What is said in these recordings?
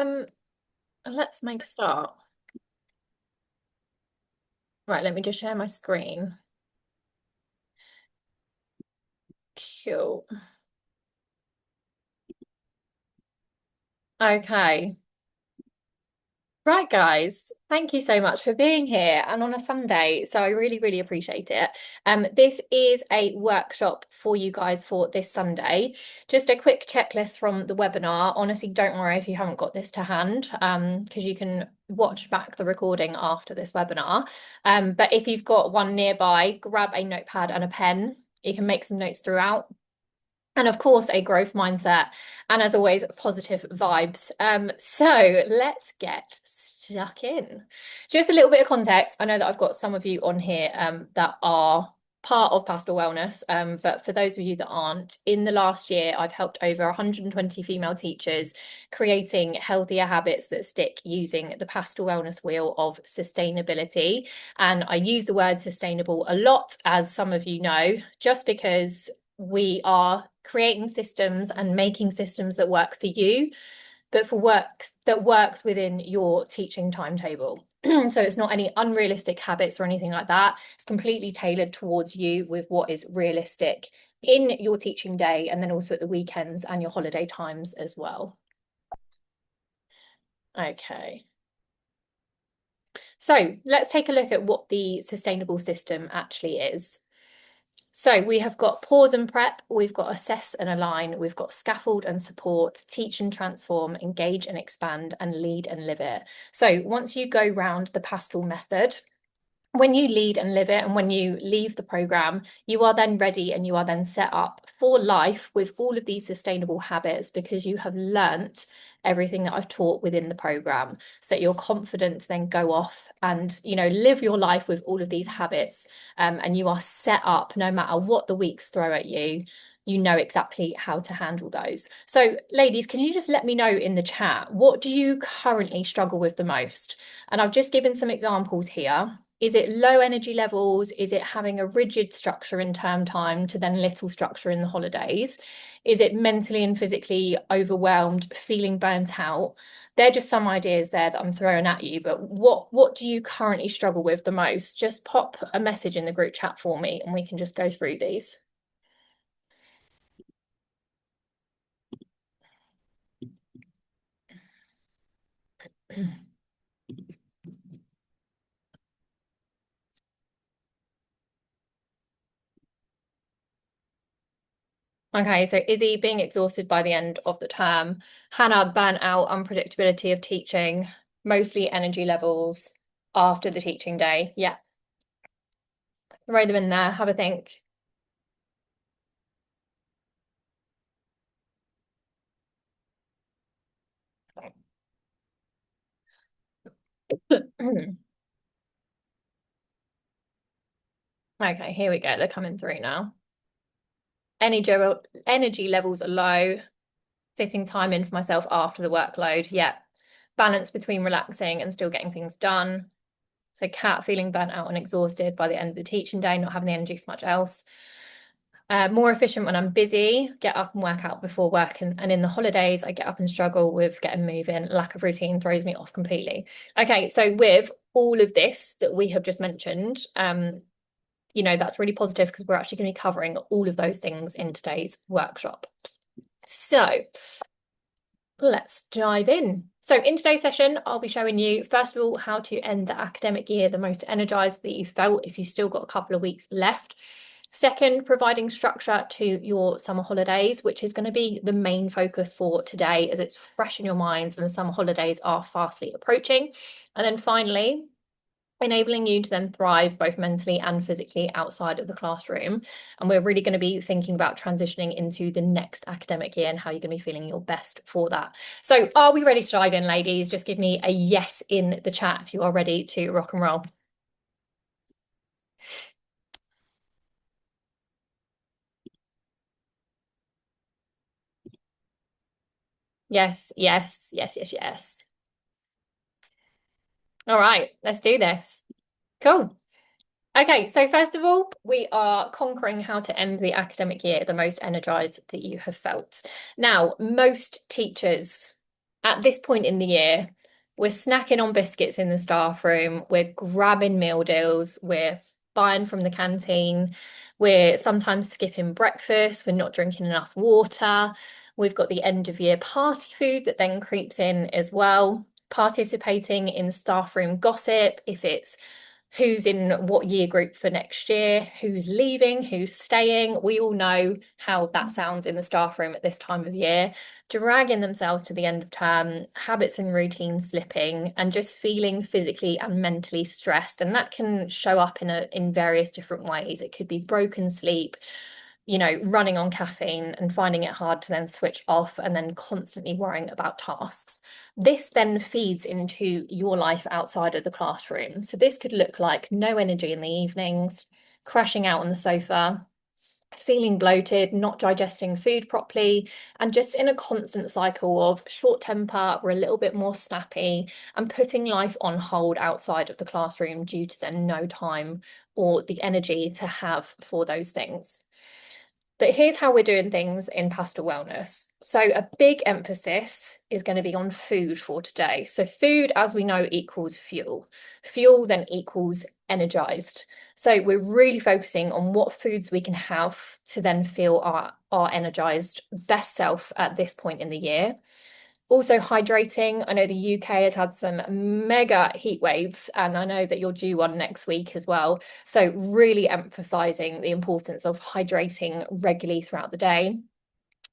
Um, let's make a start. Right, let me just share my screen. Cool. Okay. Right, guys, thank you so much for being here and on a Sunday. So I really, really appreciate it. This is a workshop for you guys for this Sunday. Just a quick checklist from the webinar. Honestly, don't worry if you haven't got this to hand, because you can watch back the recording after this webinar. But if you've got one nearby, grab a notepad and a pen. You can make some notes throughout. And of course, a growth mindset. And as always, positive vibes. So let's get stuck in. Just a little bit of context. I know that I've got some of you on here that are part of Pastoral Wellness. But for those of you that aren't, in the last year, I've helped over 120 female teachers creating healthier habits that stick using the Pastoral Wellness wheel of sustainability. And I use the word sustainable a lot, as some of you know, just because we are creating systems and making systems that work for you, but for work that works within your teaching timetable. So it's not any unrealistic habits or anything like that. It's completely tailored towards you with what is realistic in your teaching day, and then also at the weekends and your holiday times as well. Okay. So let's take a look at what the sustainable system actually is. So we have got pause and prep, we've got assess and align, we've got scaffold and support, teach and transform, engage and expand, and lead and live it. So once you go round the PASTEL method, when you lead and live it and when you leave the program, you are then ready and you are then set up for life with all of these sustainable habits, because you have learnt everything that I've taught within the program, so that you're confident to then go off and live your life with all of these habits, and you are set up no matter what the weeks throw at you. You know exactly how to handle those. So ladies, can you just let me know in the chat, what do you currently struggle with the most? And I've just given some examples here. Is it low energy levels? Is it having a rigid structure in term time to then little structure in the holidays? Is it mentally and physically overwhelmed, feeling burnt out? They're just some ideas there that I'm throwing at you, but what do you currently struggle with the most? Just pop a message in the group chat for me and we can just go through these. Okay, so Izzy being exhausted by the end of the term, Hannah burnout, unpredictability of teaching, mostly energy levels after the teaching day. Yeah, throw them in there, have a think. Okay, here we go. They're coming through now. Energy levels are low, fitting time in for myself after the workload. Yeah. Balance between relaxing and still getting things done. So Kat feeling burnt out and exhausted by the end of the teaching day, not having the energy for much else. More efficient when I'm busy, get up and work out before work, and in the holidays, I get up and struggle with getting moving. Lack of routine throws me off completely. Okay, so with all of this that we have just mentioned, that's really positive, because we're actually going to be covering all of those things in today's workshop. So let's dive in. So in today's session, I'll be showing you, first of all, how to end the academic year the most energized that you felt if you've still got a couple of weeks left. Second, providing structure to your summer holidays, which is going to be the main focus for today, as it's fresh in your minds and summer holidays are fastly approaching. And then finally, enabling you to then thrive both mentally and physically outside of the classroom. And we're really going to be thinking about transitioning into the next academic year and how you're going to be feeling your best for that. So are we ready to dive in, ladies? Just give me a yes in the chat if you are ready to rock and roll. Yes, yes, yes, yes, yes. All right, let's do this. Cool. Okay, so first of all, we are conquering how to end the academic year the most energized that you have felt. Now, most teachers At this point in the year, we're snacking on biscuits in the staff room, we're grabbing meal deals, we're buying from the canteen, we're sometimes skipping breakfast, we're not drinking enough water. We've got the end of year party food that then creeps in as well. Participating in staff room gossip, if it's who's in what year group for next year, who's leaving, who's staying. We all know how that sounds in the staff room at this time of year. Dragging themselves to the end of term, habits and routines slipping, and just feeling physically and mentally stressed. And that can show up in various different ways. It could be broken sleep, running on caffeine and finding it hard to then switch off and then constantly worrying about tasks. This then feeds into your life outside of the classroom. So this could look like no energy in the evenings, crashing out on the sofa, feeling bloated, not digesting food properly, and just in a constant cycle of short temper, we're a little bit more snappy, and putting life on hold outside of the classroom due to then no time or the energy to have for those things. But here's how we're doing things in PASTEL Wellness. So a big emphasis is going to be on food for today. So food, as we know, equals fuel. Fuel then equals energized. So we're really focusing on what foods we can have to then feel our energized best self at this point in the year. Also hydrating. I know the UK has had some mega heat waves, and I know that you're due one next week as well. So really emphasizing the importance of hydrating regularly throughout the day.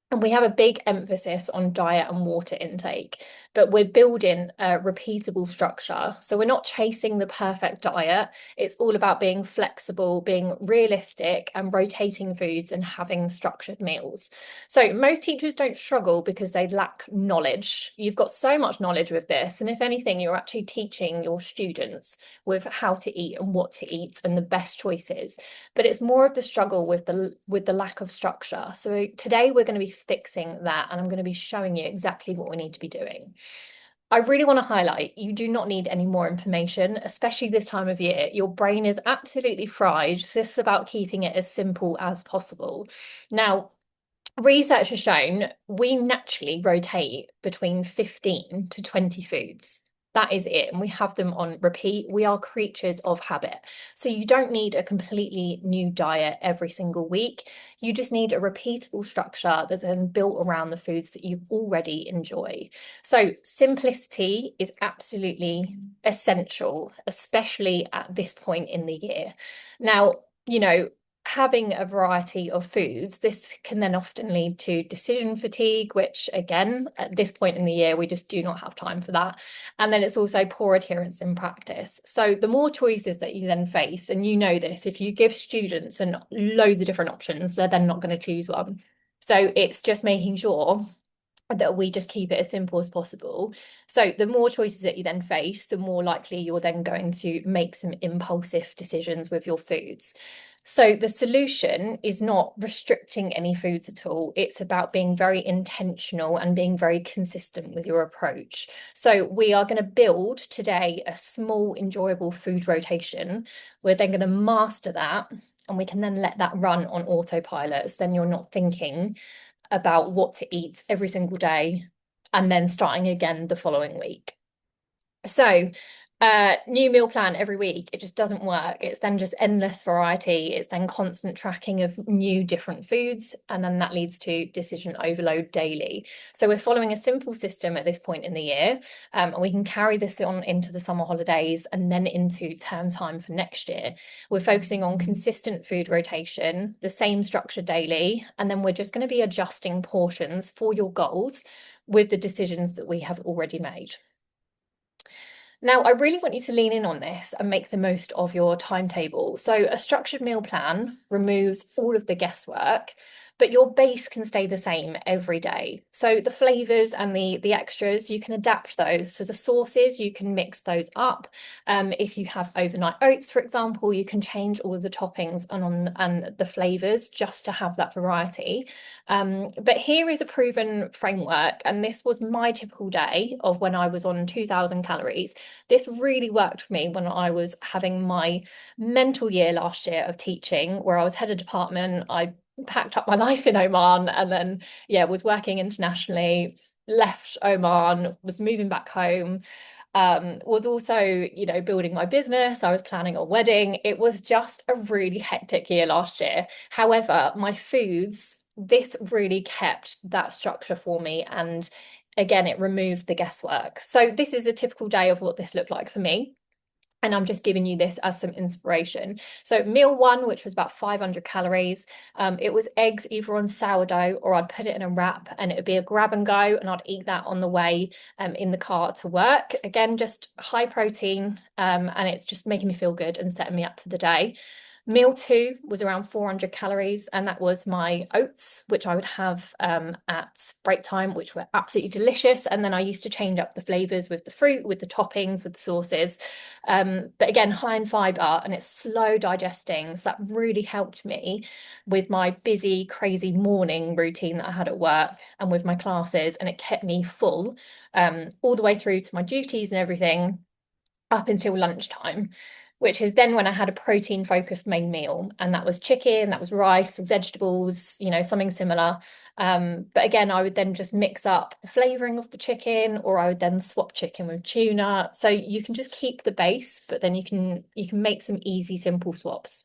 And we have a big emphasis on diet and water intake, but we're building a repeatable structure. So we're not chasing the perfect diet. It's all about being flexible, being realistic, and rotating foods and having structured meals. So most teachers don't struggle because they lack knowledge. You've got so much knowledge with this. And if anything, you're actually teaching your students with how to eat and what to eat and the best choices. But it's more of the struggle with the lack of structure. So today we're going to be fixing that, and I'm going to be showing you exactly what we need to be doing. I really want to highlight, you do not need any more information, especially this time of year. Your brain is absolutely fried. This is about keeping it as simple as possible. Now, research has shown we naturally rotate between 15 to 20 foods. That is it. And we have them on repeat. We are creatures of habit. So you don't need a completely new diet every single week. You just need a repeatable structure that's then built around the foods that you already enjoy. So simplicity is absolutely essential, especially at this point in the year. Now, having a variety of foods, this can then often lead to decision fatigue, which again, at this point in the year, we just do not have time for that. And then it's also poor adherence in practice. So the more choices that you then face, and you know this, if you give students and loads of different options, they're then not going to choose one. So it's just making sure that we just keep it as simple as possible. So the more choices that you then face, the more likely you're then going to make some impulsive decisions with your foods. So the solution is not restricting any foods at all. It's about being very intentional and being very consistent with your approach. So we are going to build today a small, enjoyable food rotation. We're then going to master that, and we can then let that run on autopilot. So then you're not thinking about what to eat every single day and then starting again the following week. So new meal plan every week, it just doesn't work. It's then just endless variety. It's then constant tracking of new different foods, and then that leads to decision overload daily. So we're following a simple system at this point in the year, and we can carry this on into the summer holidays and then into term time for next year. We're focusing on consistent food rotation, the same structure daily, and then we're just going to be adjusting portions for your goals with the decisions that we have already made. Now, I really want you to lean in on this and make the most of your timetable. So a structured meal plan removes all of the guesswork, but your base can stay the same every day. So the flavors and the extras, you can adapt those. So the sauces, you can mix those up. If you have overnight oats, for example, you can change all of the toppings and the flavors just to have that variety. But here is a proven framework, and this was my typical day of when I was on 2,000 calories. This really worked for me when I was having my mental year last year of teaching, where I was head of department. I packed up my life in Oman and then, was working internationally. left Oman, was moving back home, was also, building my business. I was planning a wedding. It was just a really hectic year last year. However, my foods, this really kept that structure for me. And again, it removed the guesswork. So this is a typical day of what this looked like for me. And I'm just giving you this as some inspiration. So meal one, which was about 500 calories, it was eggs either on sourdough or I'd put it in a wrap and it would be a grab and go, and I'd eat that on the way in the car to work. Again, just high protein, and it's just making me feel good and setting me up for the day. Meal two was around 400 calories, and that was my oats, which I would have at break time, which were absolutely delicious. And then I used to change up the flavors with the fruit, with the toppings, with the sauces. But again, high in fiber and it's slow digesting. So that really helped me with my busy, crazy morning routine that I had at work and with my classes. And it kept me full all the way through to my duties and everything up until lunchtime, which is then when I had a protein focused main meal. And that was chicken, that was rice, vegetables, something similar. But again, I would then just mix up the flavoring of the chicken, or I would then swap chicken with tuna. So you can just keep the base, but then you can make some easy, simple swaps.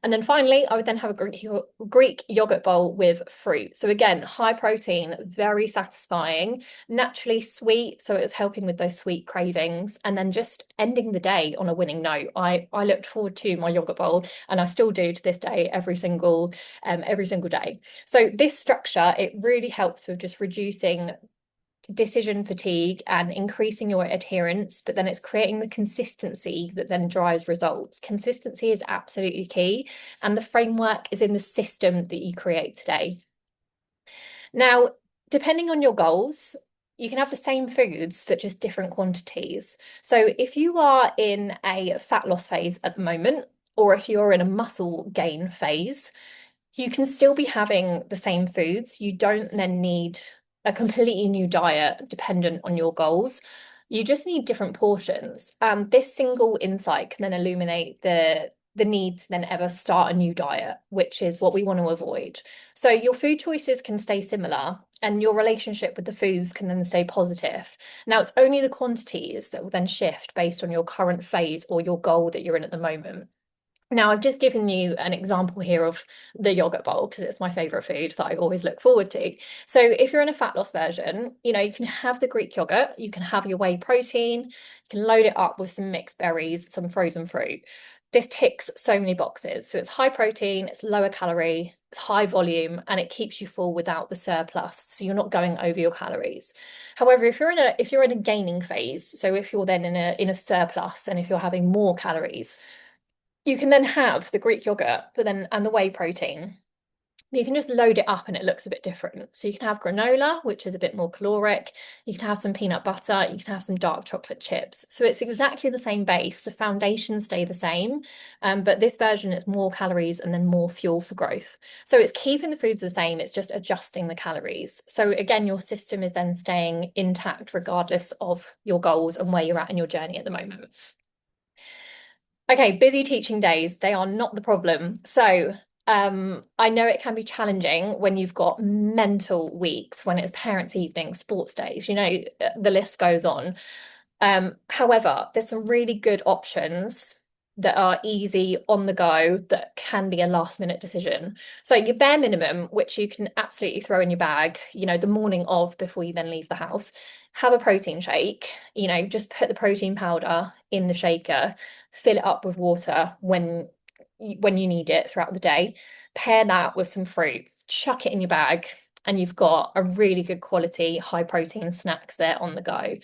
And then finally, I would then have a Greek yogurt bowl with fruit. So again, high protein, very satisfying, naturally sweet. So it was helping with those sweet cravings. And then just ending the day on a winning note. I looked forward to my yogurt bowl, and I still do to this day, every single day. So this structure, it really helps with just reducing decision fatigue and increasing your adherence, but then it's creating the consistency that then drives results. Consistency is absolutely key, and the framework is in the system that you create today. Now, depending on your goals, you can have the same foods, but just different quantities. So if you are in a fat loss phase at the moment, or if you're in a muscle gain phase, you can still be having the same foods. You don't then need a completely new diet dependent on your goals. You just need different portions. This single insight can then illuminate the need to then ever start a new diet, which is what we want to avoid. So your food choices can stay similar and your relationship with the foods can then stay positive. Now, it's only the quantities that will then shift based on your current phase or your goal that you're in at the moment. Now, I've just given you an example here of the yogurt bowl because it's my favorite food that I always look forward to. So if you're in a fat loss version, you can have the Greek yogurt, you can have your whey protein, you can load it up with some mixed berries, some frozen fruit. This ticks so many boxes. So it's high protein, it's lower calorie, it's high volume, and it keeps you full without the surplus. So you're not going over your calories. However, if you're in a gaining phase, so if you're then in a surplus and if you're having more calories, you can then have the Greek yogurt, and the whey protein. You can just load it up and it looks a bit different. So you can have granola, which is a bit more caloric. You can have some peanut butter. You can have some dark chocolate chips. So it's exactly the same base. The foundations stay the same, but this version is more calories and then more fuel for growth. So it's keeping the foods the same. It's just adjusting the calories. So again, your system is then staying intact regardless of your goals and where you're at in your journey at the moment. Okay, busy teaching days, they are not the problem. So I know it can be challenging when you've got mental weeks, when it's parents' evening, sports days, the list goes on. However, there's some really good options that are easy on the go that can be a last minute decision. So your bare minimum, which you can absolutely throw in your bag, the morning of before you then leave the house, have a protein shake, just put the protein powder in the shaker, fill it up with water when you need it throughout the day, pair that with some fruit, chuck it in your bag, and you've got a really good quality, high protein snacks there on the go.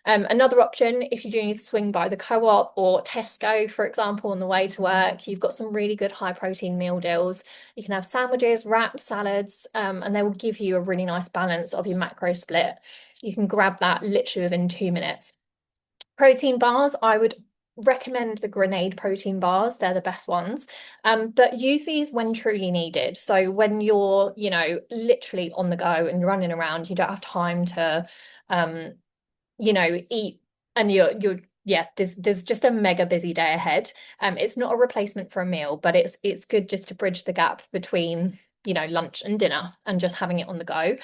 Another option, if you do need to swing by the co-op or Tesco, for example, on the way to work, you've got some really good high protein meal deals. You can have sandwiches, wraps, salads, and they will give you a really nice balance of your macro split. You can grab that literally within 2 minutes. Protein bars, I would recommend the Grenade protein bars. They're the best ones. But use these when truly needed. So when you're, literally on the go and you're running around, you don't have time to, eat, and there's just a mega busy day ahead. It's not a replacement for a meal, but it's good just to bridge the gap between lunch and dinner and just having it on the go.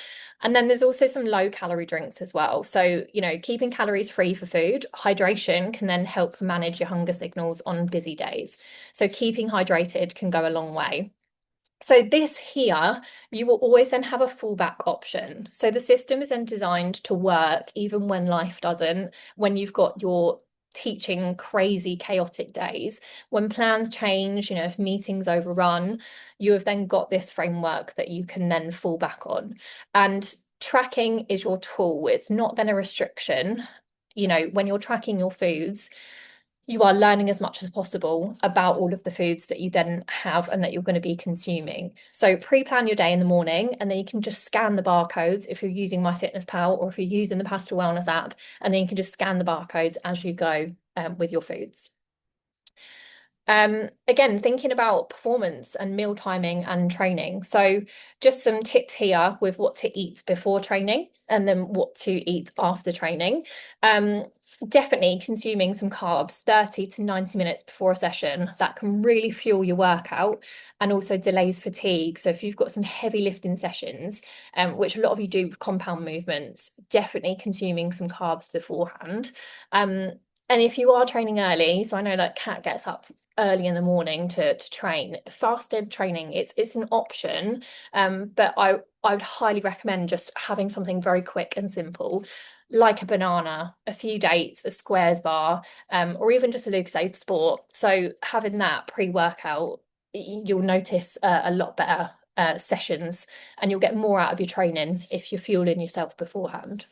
And then there's also some low calorie drinks as well. So, keeping calories free for food, hydration can then help manage your hunger signals on busy days. So keeping hydrated can go a long way. So this here, you will always then have a fallback option. So the system is then designed to work even when life doesn't, when you've got your teaching crazy chaotic days, when plans change, if meetings overrun, you have then got this framework that you can then fall back on. And tracking is your tool. It's not then a restriction. When you're tracking your foods, you are learning as much as possible about all of the foods that you then have and that you're going to be consuming. So pre-plan your day in the morning, and then you can just scan the barcodes if you're using MyFitnessPal or if you're using the PASTEL Wellness app, and then you can just scan the barcodes as you go with your foods. Again, thinking about performance and meal timing and training. So just some tips here with what to eat before training and then what to eat after training. Definitely consuming some carbs 30 to 90 minutes before a session. That can really fuel your workout and also delays fatigue. So if you've got some heavy lifting sessions, which a lot of you do with compound movements, definitely consuming some carbs beforehand. And if you are training early, so I know that Kat gets up early in the morning to train, fasted training, it's an option, but I would highly recommend just having something very quick and simple, like a banana, a few dates, a squares bar, or even just a Lucozade Sport. So having that pre-workout, you'll notice a lot better sessions, and you'll get more out of your training if you're fueling yourself beforehand.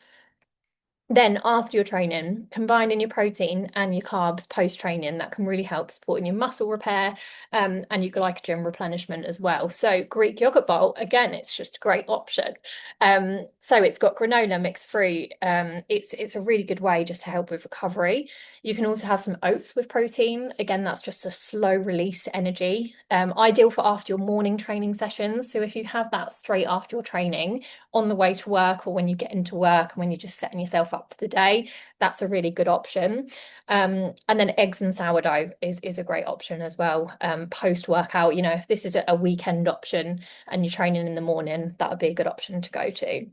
Then after your training, combining your protein and your carbs post-training, that can really help supporting your muscle repair and your glycogen replenishment as well. So Greek yogurt bowl, again, it's just a great option. So it's got granola, mixed fruit. It's a really good way just to help with recovery. You can also have some oats with protein. Again, that's just a slow release energy. Ideal for after your morning training sessions. So if you have that straight after your training on the way to work or when you get into work and when you're just setting yourself up for the day, that's a really good option. And then eggs and sourdough is a great option as well. Post workout, if this is a weekend option and you're training in the morning, that would be a good option to go to.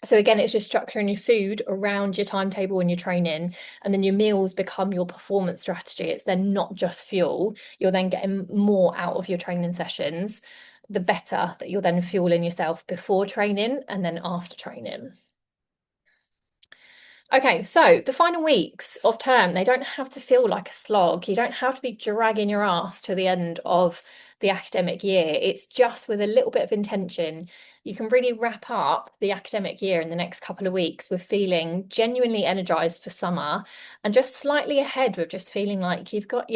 So again, it's just structuring your food around your timetable and your training, and then your meals become your performance strategy. It's then not just fuel. You're then getting more out of your training sessions, the better that you're then fueling yourself before training and then after training. Okay, so the final weeks of term, they don't have to feel like a slog. You don't have to be dragging your ass to the end of the academic year. It's just with a little bit of intention, you can really wrap up the academic year in the next couple of weeks with feeling genuinely energized for summer and just slightly ahead with just feeling like you've got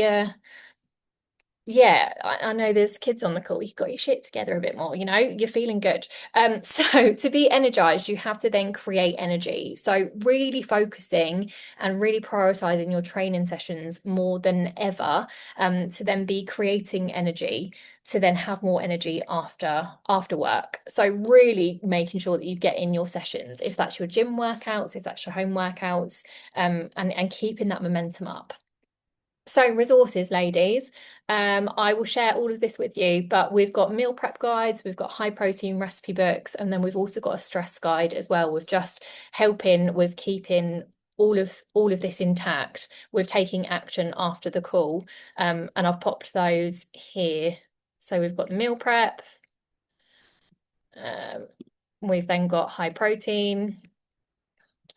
I know there's kids on the call. You've got your shit together a bit more, you're feeling good. So to be energized, you have to then create energy. So really focusing and really prioritizing your training sessions more than ever, to then be creating energy to then have more energy after work. So really making sure that you get in your sessions, if that's your gym workouts, if that's your home workouts, and keeping that momentum up. So resources, ladies, I will share all of this with you, but we've got meal prep guides, we've got high protein recipe books, and then we've also got a stress guide as well, with just helping with keeping all of this intact, with taking action after the call. And I've popped those here. So we've got the meal prep, we've then got high protein,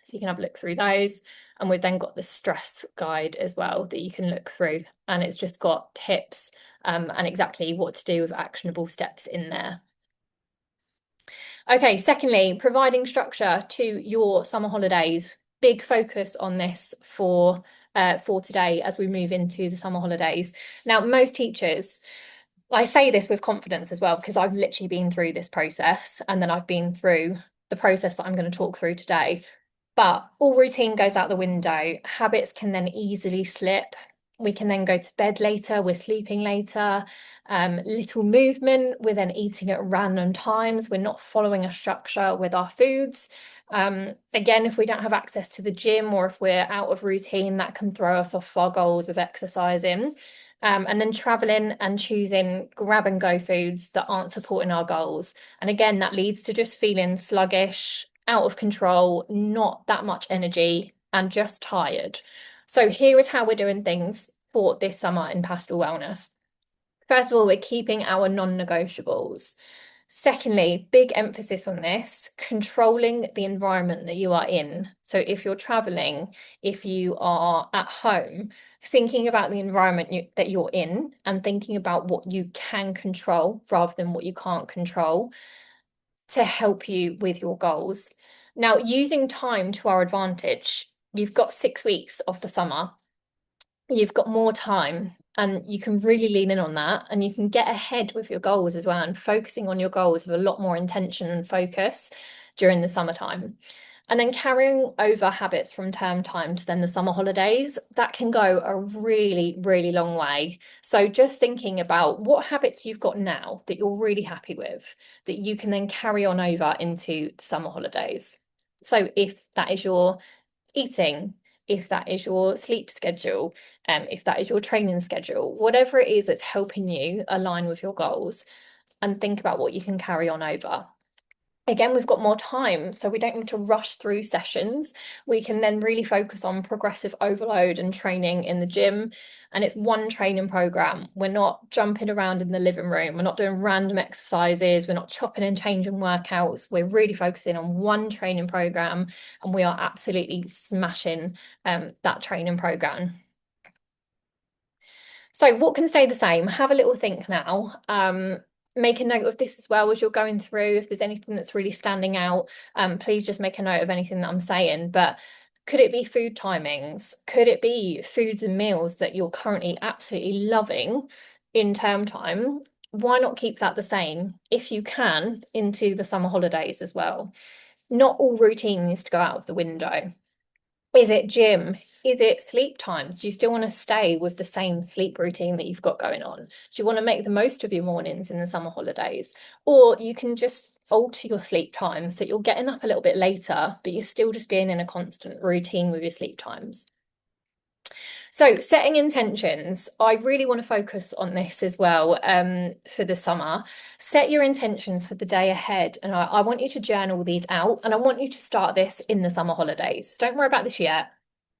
so you can have a look through those. And we've then got the stress guide as well that you can look through. And it's just got tips and exactly what to do with actionable steps in there. Okay, secondly, providing structure to your summer holidays. Big focus on this for today as we move into the summer holidays. Now, most teachers, I say this with confidence as well, because I've literally been through this process, and then I've been through the process that I'm going to talk through today. But all routine goes out the window. Habits can then easily slip. We can then go to bed later, we're sleeping later. Little movement, we're then eating at random times. We're not following a structure with our foods. Again, if we don't have access to the gym or if we're out of routine, that can throw us off our goals with exercising. And then traveling and choosing grab and go foods that aren't supporting our goals. And again, that leads to just feeling sluggish, out of control, not that much energy, and just tired. So here is how we're doing things for this summer in Pastel Wellness. First of all, we're keeping our non-negotiables. Secondly, big emphasis on this, controlling the environment that you are in. So if you're traveling, if you are at home, thinking about the environment that you're in and thinking about what you can control rather than what you can't control to help you with your goals. Now, using time to our advantage, you've got 6 weeks of the summer. You've got more time and you can really lean in on that and you can get ahead with your goals as well and focusing on your goals with a lot more intention and focus during the summertime. And then carrying over habits from term time to then the summer holidays, that can go a really, really long way. So just thinking about what habits you've got now that you're really happy with, that you can then carry on over into the summer holidays. So if that is your eating, if that is your sleep schedule, if that is your training schedule, whatever it is that's helping you align with your goals, and think about what you can carry on over. Again, we've got more time, so we don't need to rush through sessions. We can then really focus on progressive overload and training in the gym. And it's one training program. We're not jumping around in the living room. We're not doing random exercises. We're not chopping and changing workouts. We're really focusing on one training program, and we are absolutely smashing that training program. So what can stay the same? Have a little think now. Make a note of this as well as you're going through. If there's anything that's really standing out, please just make a note of anything that I'm saying. But could it be food timings? Could it be foods and meals that you're currently absolutely loving in term time? Why not keep that the same if you can into the summer holidays as well? Not all routine needs to go out of the window. Is it gym? Is it sleep times? Do you still want to stay with the same sleep routine that you've got going on? Do you want to make the most of your mornings in the summer holidays? Or you can just alter your sleep times so you're getting up a little bit later, but you're still just being in a constant routine with your sleep times. So setting intentions, I really want to focus on this as well for the summer. Set your intentions for the day ahead. And I want you to journal these out. And I want you to start this in the summer holidays. Don't worry about this yet.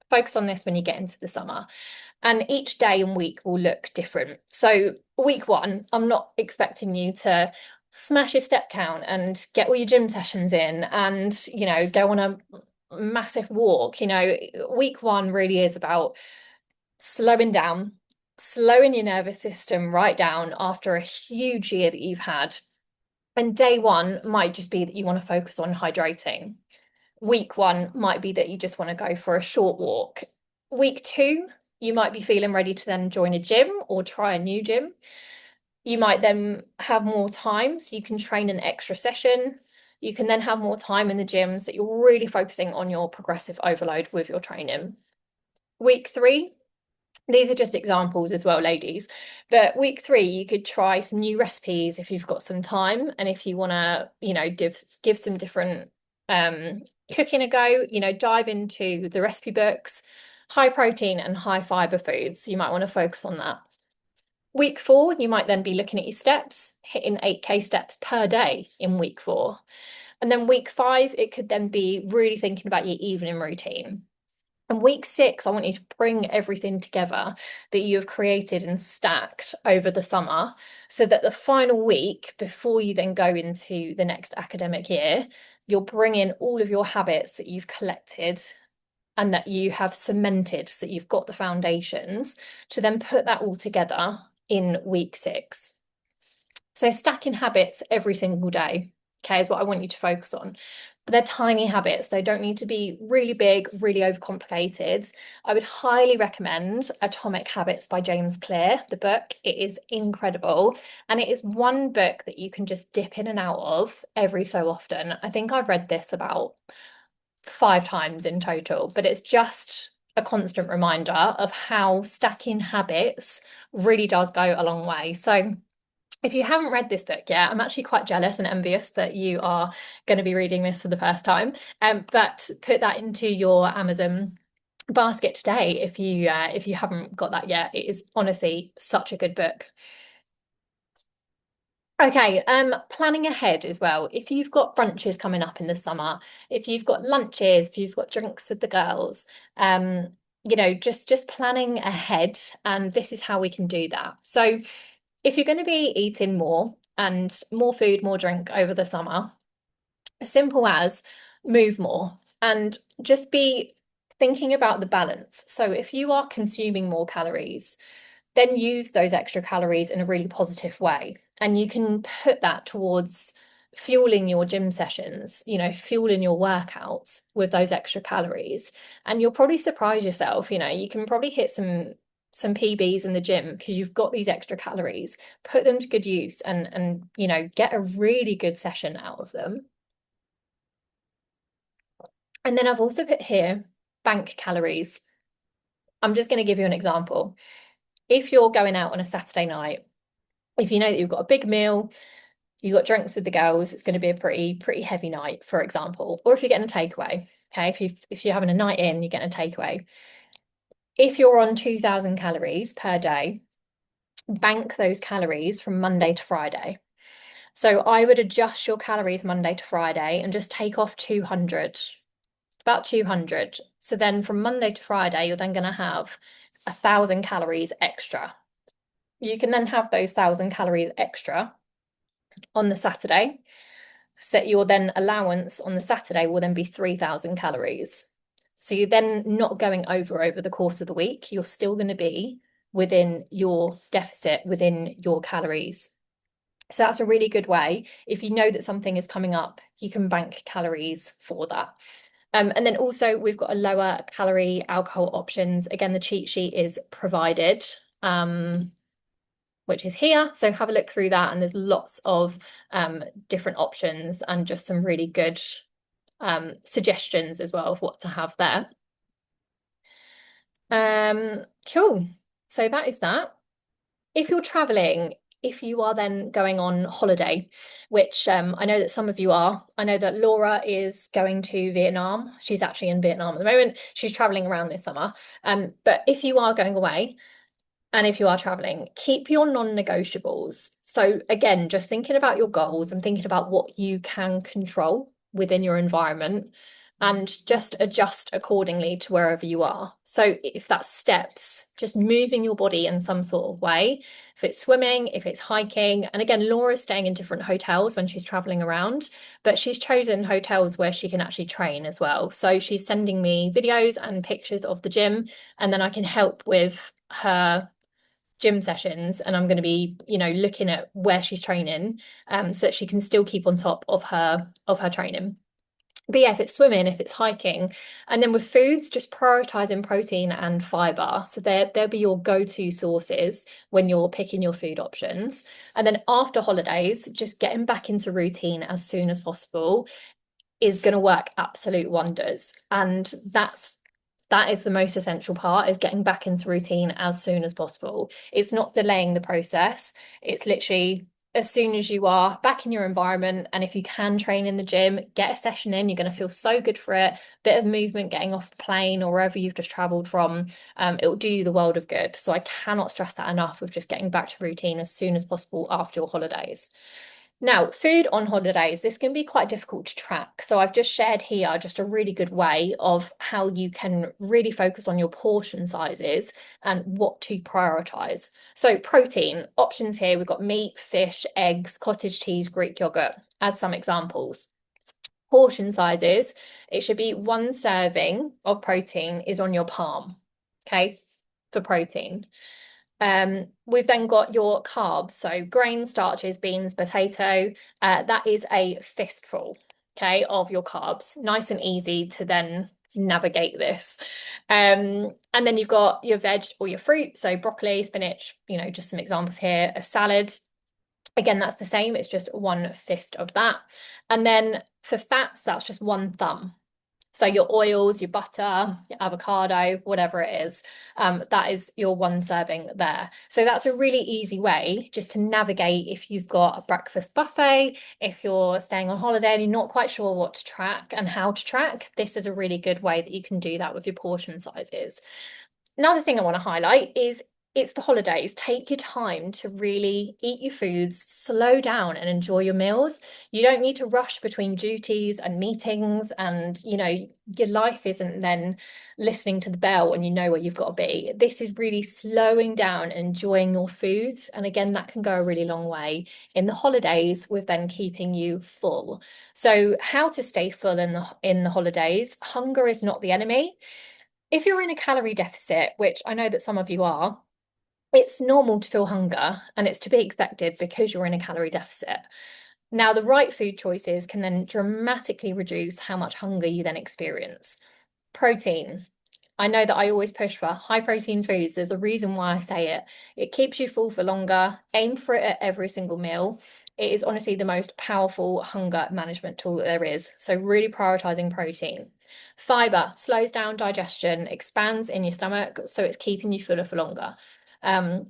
Focus on this when you get into the summer. And each day and week will look different. So week one, I'm not expecting you to smash your step count and get all your gym sessions in and, go on a massive walk. Week one really is about slowing down, slowing your nervous system right down after a huge year that you've had. And day one might just be that you want to focus on hydrating. Week one might be that you just want to go for a short walk. Week two, you might be feeling ready to then join a gym or try a new gym. You might then have more time, so you can train an extra session. You can then have more time in the gyms that you're really focusing on your progressive overload with your training. Week three, these are just examples as well, ladies. But week three, you could try some new recipes if you've got some time. And if you want to, give some different cooking a go, dive into the recipe books, high protein and high fiber foods. So you might want to focus on that. Week four, you might then be looking at your steps, hitting 8K steps per day in week four. And then week five, it could then be really thinking about your evening routine. And week six, I want you to bring everything together that you have created and stacked over the summer so that the final week before you then go into the next academic year, you'll bring in all of your habits that you've collected and that you have cemented so that you've got the foundations to then put that all together in week six. So stacking habits every single day, okay, is what I want you to focus on. But they're tiny habits. They don't need to be really big, really overcomplicated. I would highly recommend Atomic Habits by James Clear, the book. It is incredible. And it is one book that you can just dip in and out of every so often. I think I've read this about 5 times in total, but it's just a constant reminder of how stacking habits really does go a long way. So if you haven't read this book yet, I'm actually quite jealous and envious that you are going to be reading this for the first time. But put that into your Amazon basket today if you haven't got that yet. It is honestly such a good book. Okay, planning ahead as well. If you've got brunches coming up in the summer, if you've got lunches, if you've got drinks with the girls, just planning ahead, and this is how we can do that. So if you're going to be eating more and more food, more drink over the summer, as simple as move more and just be thinking about the balance. So if you are consuming more calories, then use those extra calories in a really positive way. And you can put that towards fueling your gym sessions, fueling your workouts with those extra calories. And you'll probably surprise yourself, you can probably hit some PBs in the gym because you've got these extra calories, put them to good use and get a really good session out of them. And then I've also put here bank calories. I'm just going to give you an example. If you're going out on a Saturday night, if you know that you've got a big meal, you've got drinks with the girls, it's going to be a pretty heavy night, for example. Or if you're getting a takeaway, okay, if you're having a night in, you're getting a takeaway. If you're on 2,000 calories per day, bank those calories from Monday to Friday. So I would adjust your calories Monday to Friday and just take off 200, about 200. So then from Monday to Friday, you're then going to have 1,000 calories extra. You can then have those 1,000 calories extra on the Saturday. Set your then allowance on the Saturday will then be 3,000 calories. So you're then not going over the course of the week. You're still going to be within your deficit, within your calories. So that's a really good way. If you know that something is coming up, you can bank calories for that. And then also we've got a lower calorie alcohol options. Again, the cheat sheet is provided, which is here. So have a look through that, and there's lots of different options and just some really good suggestions as well of what to have there. Cool. So that is that. If you're traveling, if you are then going on holiday, which I know that some of you are, I know that Laura is going to Vietnam. She's actually in Vietnam at the moment. She's traveling around this summer. But if you are going away, and if you are traveling, keep your non-negotiables. So again, just thinking about your goals and thinking about what you can control within your environment and just adjust accordingly to wherever you are. So if that's steps, just moving your body in some sort of way, if it's swimming, if it's hiking, and again, Laura's staying in different hotels when she's traveling around, but she's chosen hotels where she can actually train as well. So she's sending me videos and pictures of the gym, and then I can help with her gym sessions, and I'm going to be looking at where she's training so that she can still keep on top of her training. But yeah, if it's swimming, if it's hiking, and then with foods, just prioritizing protein and fiber. So they'll be your go-to sources when you're picking your food options. And then after holidays, just getting back into routine as soon as possible is going to work absolute wonders. And that is the most essential part, is getting back into routine as soon as possible. It's not delaying the process. It's literally as soon as you are back in your environment, and if you can train in the gym, get a session in, you're going to feel so good for it. Bit of movement getting off the plane or wherever you've just traveled from, it will do you the world of good. So I cannot stress that enough, of just getting back to routine as soon as possible after your holidays. Now, food on holidays, this can be quite difficult to track. So I've just shared here just a really good way of how you can really focus on your portion sizes and what to prioritize. So protein options here, we've got meat, fish, eggs, cottage cheese, Greek yogurt as some examples. Portion sizes, it should be 1 serving of protein is on your palm, okay, for protein. We've then got your carbs, so grain, starches, beans, potato. That is a fistful, okay, of your carbs. Nice and easy to then navigate this. And then you've got your veg or your fruit, so broccoli, spinach, just some examples here. A salad, again, that's the same. It's just 1 fist of that. And then for fats, that's just 1 thumb. So your oils, your butter, your avocado, whatever it is, that is your one serving there. So that's a really easy way just to navigate if you've got a breakfast buffet, if you're staying on holiday and you're not quite sure what to track and how to track. This is a really good way that you can do that with your portion sizes. Another thing I want to highlight is it's the holidays. Take your time to really eat your foods, slow down and enjoy your meals. You don't need to rush between duties and meetings, and your life isn't then listening to the bell when you know where you've got to be. This is really slowing down and enjoying your foods. And again, that can go a really long way in the holidays with then keeping you full. So how to stay full in the holidays? Hunger is not the enemy. If you're in a calorie deficit, which I know that some of you are, it's normal to feel hunger and it's to be expected because you're in a calorie deficit. Now, the right food choices can then dramatically reduce how much hunger you then experience. Protein. I know that I always push for high protein foods. There's a reason why I say it. It keeps you full for longer. Aim for it at every single meal. It is honestly the most powerful hunger management tool that there is. So, really prioritizing protein. Fiber slows down digestion, expands in your stomach, so it's keeping you fuller for longer. Um,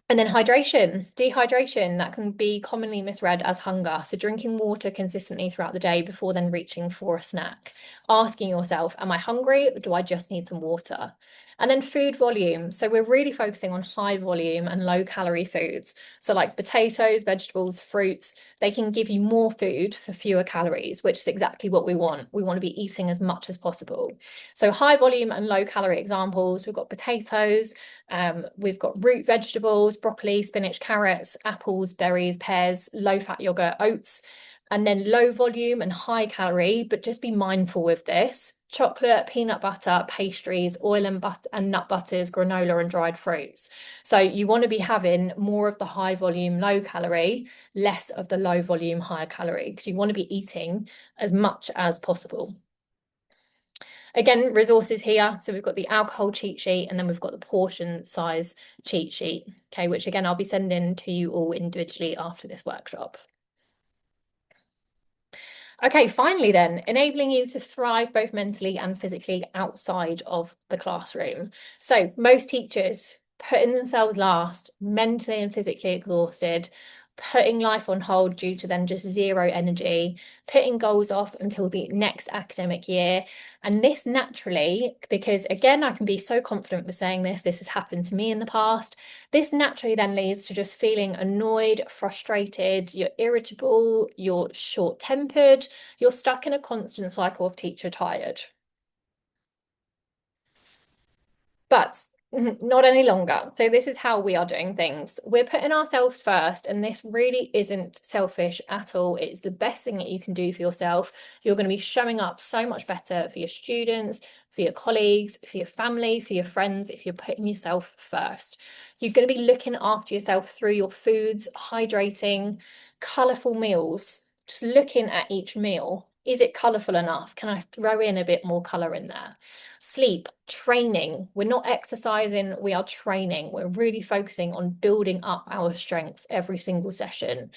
and then dehydration, that can be commonly misread as hunger. So drinking water consistently throughout the day before then reaching for a snack. Asking yourself, am I hungry or do I just need some water? And then food volume. So we're really focusing on high volume and low calorie foods. So like potatoes, vegetables, fruits, they can give you more food for fewer calories, which is exactly what we want. We want to be eating as much as possible. So high volume and low calorie examples, we've got potatoes, we've got root vegetables, broccoli, spinach, carrots, apples, berries, pears, low-fat yogurt, oats, and then low volume and high calorie, but just be mindful with this. Chocolate, peanut butter, pastries, oil and butter and nut butters, granola and dried fruits. So you want to be having more of the high volume, low calorie, less of the low volume, higher calorie, because you want to be eating as much as possible. Again, resources here. So we've got the alcohol cheat sheet and then we've got the portion size cheat sheet, okay, which again, I'll be sending to you all individually after this workshop. Okay, finally then, enabling you to thrive both mentally and physically outside of the classroom. So most teachers putting themselves last, mentally and physically exhausted, putting life on hold due to then just zero energy, putting goals off until the next academic year. And this naturally, because again, I can be so confident with saying this has happened to me in the past. This naturally then leads to just feeling annoyed, frustrated, you're irritable, you're short-tempered, you're stuck in a constant cycle of teacher tired. But not any longer. So this is how we are doing things. We're putting ourselves first, and this really isn't selfish at all. It's the best thing that you can do for yourself. You're going to be showing up so much better for your students, for your colleagues, for your family, for your friends, if you're putting yourself first. You're going to be looking after yourself through your foods, hydrating, colourful meals, just looking at each meal. Is it colourful enough? Can I throw in a bit more colour in there? Sleep, training. We're not exercising, we are training. We're really focusing on building up our strength every single session.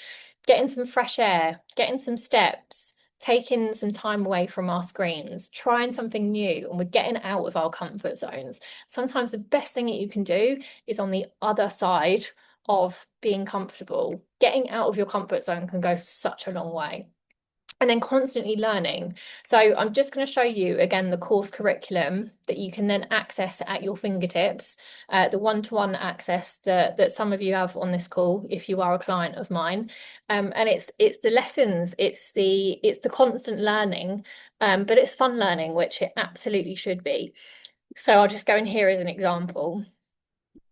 Getting some fresh air, getting some steps, taking some time away from our screens, trying something new, and we're getting out of our comfort zones. Sometimes the best thing that you can do is on the other side of being comfortable. Getting out of your comfort zone can go such a long way. And then constantly learning. So I'm just going to show you again the course curriculum that you can then access at your fingertips, the one-to-one access that some of you have on this call if you are a client of mine. And it's the lessons, it's the constant learning, but it's fun learning, which it absolutely should be. So I'll just go in here as an example.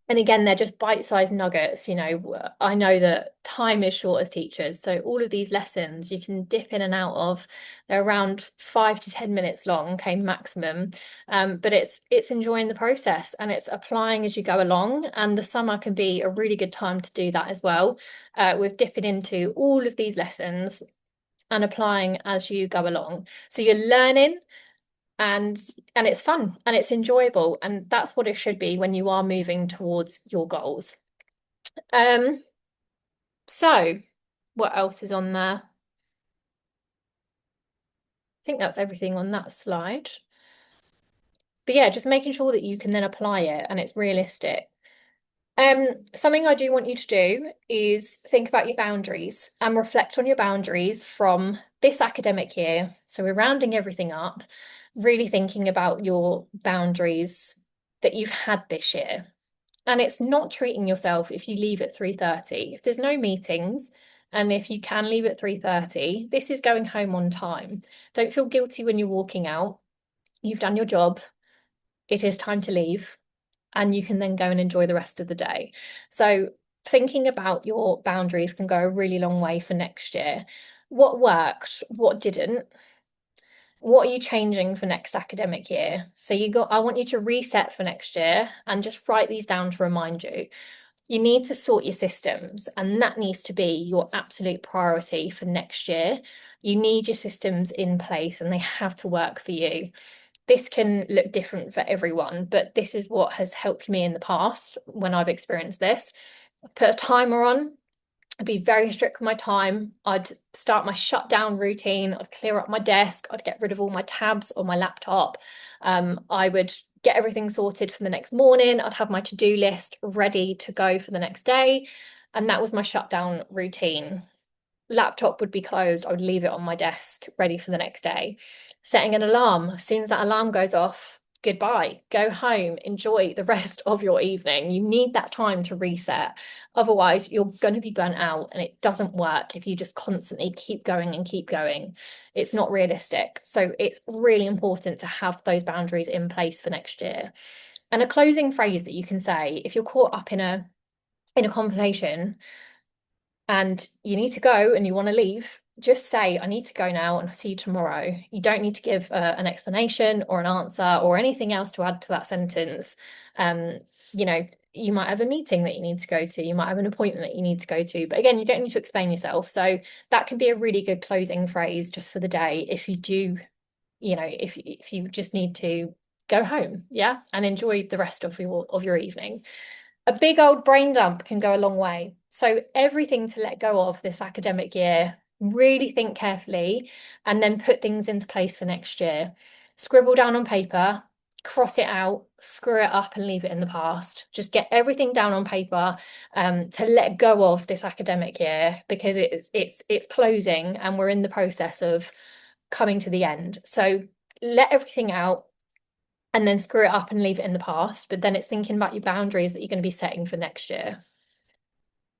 And again, they're just bite-sized nuggets. I know that time is short as teachers, so all of these lessons you can dip in and out of. They're around 5 to 10 minutes long, okay, maximum. But it's enjoying the process and it's applying as you go along. And the summer can be a really good time to do that as well, with dipping into all of these lessons and applying as you go along. So you're learning, and it's fun and it's enjoyable, and that's what it should be when you are moving towards your goals. So what else is on there? think that's everything on that slide. But yeah, just making sure that you can then apply it and it's realistic. Something I do want you to do is think about your boundaries and reflect on your boundaries from this academic year. So we're rounding everything up, really thinking about your boundaries that you've had this year. And it's not treating yourself if you leave at 3:30. If there's no meetings and if you can leave at 3:30, this is going home on time. Don't feel guilty when you're walking out. You've done your job. It is time to leave, and you can then go and enjoy the rest of the day. So thinking about your boundaries can go a really long way for next year. What worked? What didn't? What are you changing for next academic year? So I want you to reset for next year and just write these down to remind you. You need to sort your systems, and that needs to be your absolute priority for next year. You need your systems in place and they have to work for you. This can look different for everyone, but this is what has helped me in the past when I've experienced this. Put a timer on. I'd be very strict with my time. I'd start my shutdown routine. I'd clear up my desk. I'd get rid of all my tabs on my laptop. I would get everything sorted for the next morning. I'd have my to-do list ready to go for the next day. And that was my shutdown routine. Laptop would be closed. I would leave it on my desk ready for the next day. Setting an alarm. As soon as that alarm goes off, goodbye. Go home. Enjoy the rest of your evening. You need that time to reset. Otherwise, you're going to be burnt out, and it doesn't work if you just constantly keep going and keep going. It's not realistic. So it's really important to have those boundaries in place for next year. And a closing phrase that you can say if you're caught up in a conversation and you need to go and you want to leave, just say, I need to go now and I'll see you tomorrow. You don't need to give an explanation or an answer or anything else to add to that sentence. You know, you might have a meeting that you need to go to, you might have an appointment that you need to go to, but again, you don't need to explain yourself. So that can be a really good closing phrase just for the day if you do, you know, if you just need to go home, yeah, and enjoy the rest of your evening. A big old brain dump can go a long way. So everything to let go of this academic year, really think carefully and then put things into place for next year. Scribble down on paper, cross it out, screw it up and leave it in the past. Just get everything down on paper to let go of this academic year because it's closing and we're in the process of coming to the end. So let everything out, and then screw it up and leave it in the past. But then it's thinking about your boundaries that you're going to be setting for next year.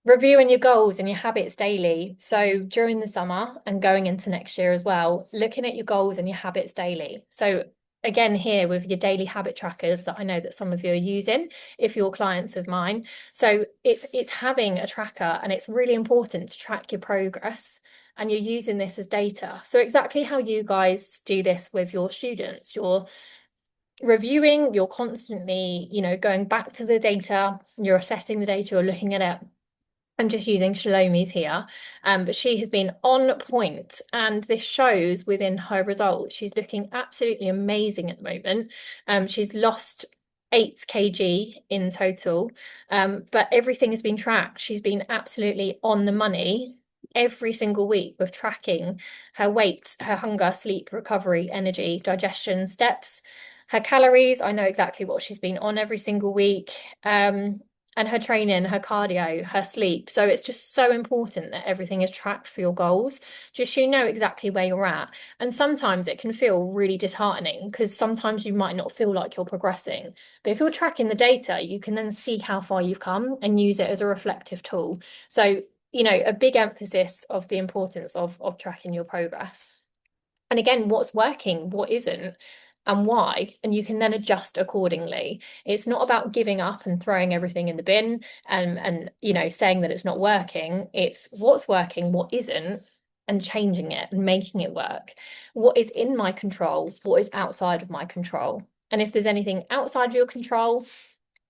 Reviewing your goals and your habits daily. So during the summer and going into next year as well, looking at your goals and your habits daily. So again, here with your daily habit trackers that I know that some of you are using, if you're clients of mine. So it's having a tracker, and it's really important to track your progress, and you're using this as data. So exactly how you guys do this with your students, you're reviewing, you're constantly, you know, going back to the data, you're assessing the data, you're looking at it. I'm just using Shalomi's here, but she has been on point, and this shows within her results. She's looking absolutely amazing at the moment. She's lost 8 kg in total, but everything has been tracked. She's been absolutely on the money every single week with tracking her weight, her hunger, sleep, recovery, energy, digestion, steps, her calories. I know exactly what she's been on every single week. And her training, her cardio, her sleep. So it's just so important that everything is tracked for your goals, just so you know exactly where you're at. And sometimes it can feel really disheartening because sometimes you might not feel like you're progressing. But if you're tracking the data, you can then see how far you've come and use it as a reflective tool. So, you know, a big emphasis of the importance of tracking your progress. And again, what's working, what isn't, and why, and you can then adjust accordingly. It's not about giving up and throwing everything in the bin and you know, saying that it's not working. It's what's working, what isn't, and changing it and making it work. What is in my control, what is outside of my control. And if there's anything outside of your control,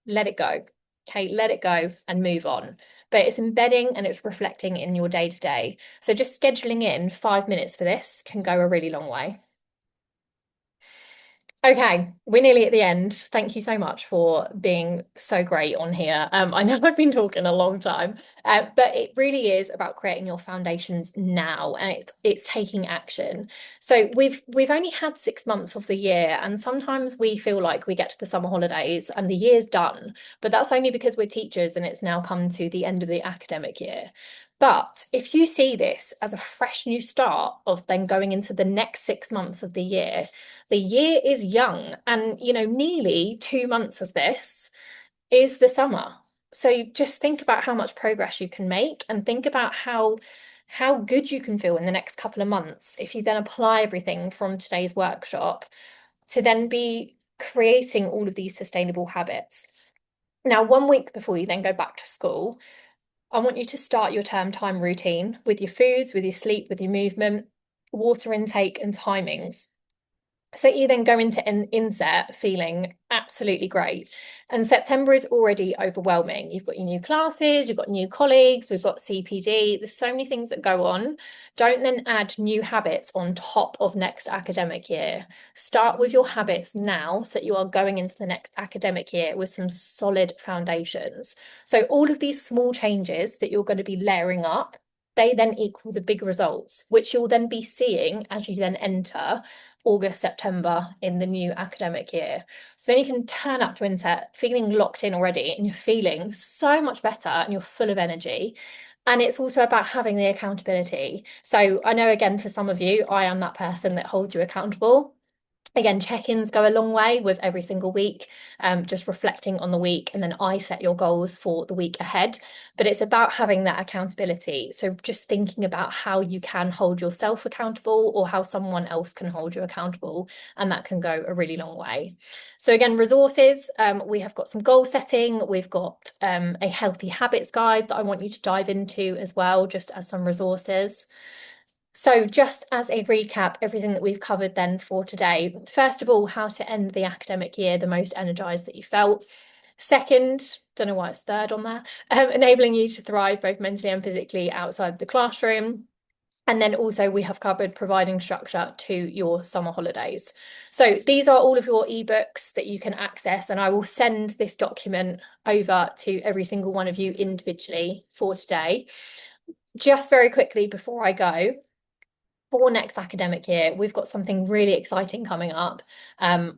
let it go. Okay, let it go and move on. But it's embedding and it's reflecting in your day to day. So just scheduling in 5 minutes for this can go a really long way. Okay, we're nearly at the end. Thank you so much for being so great on here. I know I've been talking a long time, but it really is about creating your foundations now, and it's taking action. So we've only had 6 months of the year, and sometimes we feel like we get to the summer holidays and the year's done, but that's only because we're teachers and it's now come to the end of the academic year. But if you see this as a fresh new start of then going into the next 6 months of the year is young, and nearly 2 months of this is the summer. So just think about how much progress you can make and think about how good you can feel in the next couple of months if you then apply everything from today's workshop to then be creating all of these sustainable habits. Now, 1 week before you then go back to school, I want you to start your term time routine with your foods, with your sleep, with your movement, water intake, and timings. So you then go into an inset feeling absolutely great. And September is already overwhelming. You've got your new classes, you've got new colleagues, we've got CPD. There's so many things that go on. Don't then add new habits on top of next academic year. Start with your habits now so that you are going into the next academic year with some solid foundations. So all of these small changes that you're going to be layering up, they then equal the big results, which you'll then be seeing as you then enter August, September in the new academic year. So then you can turn up to inset feeling locked in already and you're feeling so much better and you're full of energy. And it's also about having the accountability. So I know, again, for some of you, I am that person that holds you accountable. Again, check-ins go a long way with every single week, just reflecting on the week, and then I set your goals for the week ahead. But it's about having that accountability. So just thinking about how you can hold yourself accountable or how someone else can hold you accountable, and that can go a really long way. So again, resources, we have got some goal setting, we've got a healthy habits guide that I want you to dive into as well, just as some resources. So just as a recap, everything that we've covered then for today. First of all, how to end the academic year the most energised that you felt. Second, don't know why it's third on there, enabling you to thrive both mentally and physically outside the classroom. And then also we have covered providing structure to your summer holidays. So these are all of your ebooks that you can access, and I will send this document over to every single one of you individually for today. Just very quickly before I go, for next academic year, we've got something really exciting coming up,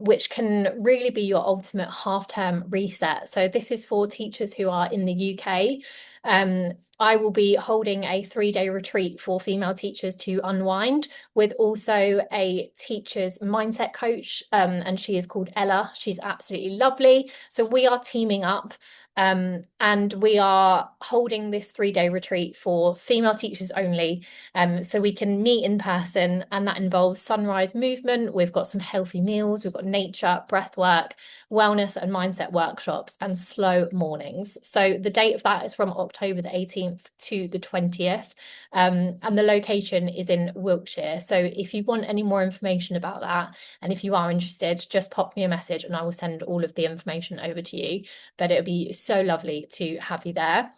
which can really be your ultimate half-term reset. So this is for teachers who are in the UK. I will be holding a 3-day retreat for female teachers to unwind with also a teacher's mindset coach, and she is called Ella. She's absolutely lovely. So we are teaming up. And we are holding this 3-day retreat for female teachers only. So we can meet in person, and that involves sunrise movement. We've got some healthy meals, we've got nature, breath work, wellness and mindset workshops, and slow mornings. So the date of that is from October the 18th to the 20th. And the location is in Wiltshire. So if you want any more information about that, and if you are interested, just pop me a message and I will send all of the information over to you. But it would be so lovely to have you there.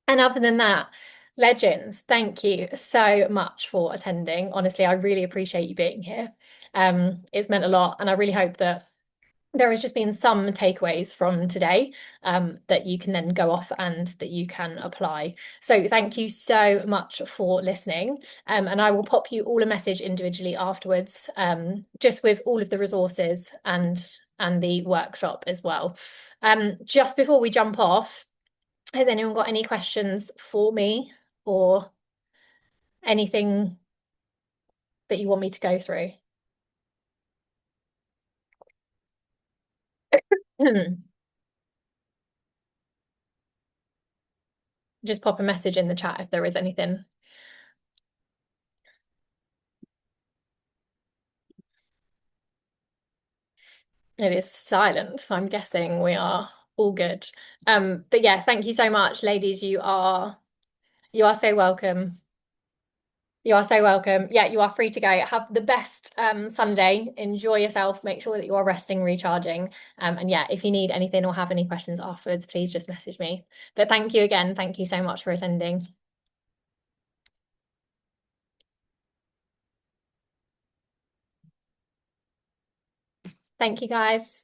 And other than that, legends, thank you so much for attending. Honestly, I really appreciate you being here. It's meant a lot, and I really hope that there has just been some takeaways from today, that you can then go off and that you can apply. So thank you so much for listening. And I will pop you all a message individually afterwards, just with all of the resources and the workshop as well. Just before we jump off, has anyone got any questions for me or anything that you want me to go through? Just pop a message in the chat if there is anything. It is silent, so I'm guessing we are all good. But yeah, thank you so much, ladies. You are so welcome. You are so welcome. Yeah, you are free to go. Have the best Sunday. Enjoy yourself. Make sure that you are resting, recharging. And yeah, if you need anything or have any questions afterwards, please just message me. But thank you again. Thank you so much for attending. Thank you, guys.